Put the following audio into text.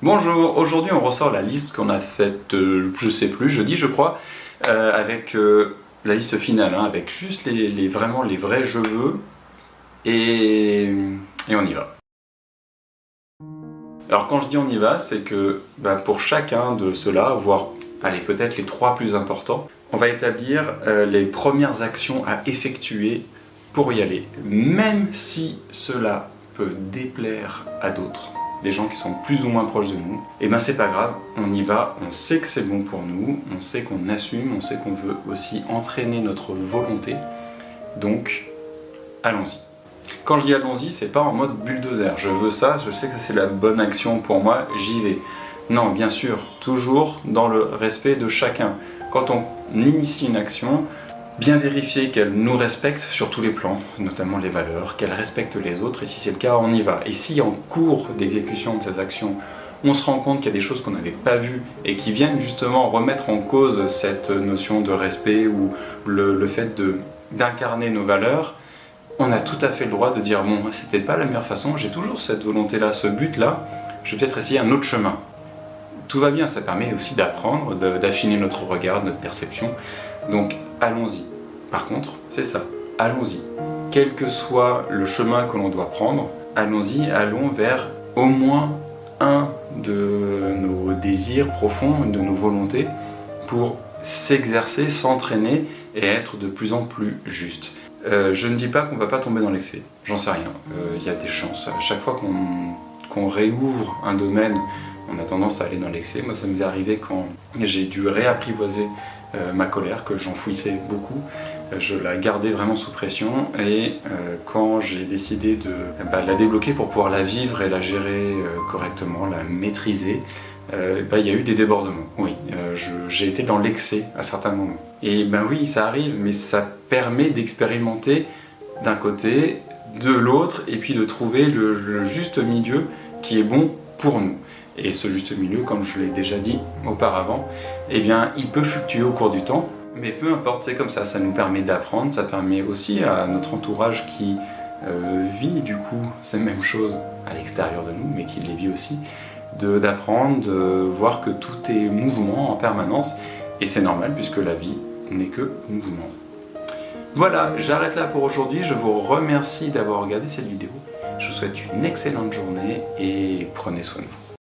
Bonjour, aujourd'hui on ressort la liste qu'on a faite, je sais plus, jeudi je crois, avec la liste finale, hein, avec juste vraiment les vrais je veux, et on y va. Alors quand je dis on y va, c'est que pour chacun de ceux-là, voire allez, peut-être les 3 plus importants, on va établir les premières actions à effectuer pour y aller, même si cela peut déplaire à d'autres. Des gens qui sont plus ou moins proches de nous, et ben c'est pas grave, on y va, on sait que c'est bon pour nous, on sait qu'on assume, on sait qu'on veut aussi entraîner notre volonté, donc allons-y. Quand je dis allons-y, c'est pas en mode bulldozer, je veux ça, je sais que c'est la bonne action pour moi, j'y vais. Non, bien sûr, toujours dans le respect de chacun. Quand on initie une action, bien vérifier qu'elle nous respecte sur tous les plans, notamment les valeurs, qu'elle respecte les autres, et si c'est le cas, on y va. Et si en cours d'exécution de ces actions, on se rend compte qu'il y a des choses qu'on n'avait pas vues et qui viennent justement remettre en cause cette notion de respect ou le fait d'incarner nos valeurs, on a tout à fait le droit de dire « bon, c'est peut-être pas la meilleure façon, j'ai toujours cette volonté-là, ce but-là, je vais peut-être essayer un autre chemin ». Tout va bien, ça permet aussi d'apprendre, d'affiner notre regard, notre perception. Donc allons-y. Par contre, c'est ça, allons-y. Quel que soit le chemin que l'on doit prendre, allons-y, allons vers au moins un de nos désirs profonds, de nos volontés, pour s'exercer, s'entraîner et être de plus en plus juste. Je ne dis pas qu'on ne va pas tomber dans l'excès, j'en sais rien. Il y a des chances. À chaque fois qu'on réouvre un domaine, on a tendance à aller dans l'excès. Moi, ça m'est arrivé quand j'ai dû réapprivoiser ma colère, que j'enfouissais beaucoup. Je la gardais vraiment sous pression, et quand j'ai décidé de la débloquer pour pouvoir la vivre et la gérer correctement, la maîtriser, il y a eu des débordements. Oui, j'ai été dans l'excès à certains moments. Et oui, ça arrive, mais ça permet d'expérimenter d'un côté, de l'autre, et puis de trouver le juste milieu qui est bon pour nous. Et ce juste milieu, comme je l'ai déjà dit auparavant, il peut fluctuer au cours du temps, mais peu importe, c'est comme ça nous permet d'apprendre, ça permet aussi à notre entourage qui vit du coup ces mêmes choses à l'extérieur de nous, mais qui les vit aussi, d'apprendre, de voir que tout est mouvement en permanence, et c'est normal puisque la vie n'est que mouvement. Voilà, j'arrête là pour aujourd'hui, je vous remercie d'avoir regardé cette vidéo, je vous souhaite une excellente journée et prenez soin de vous.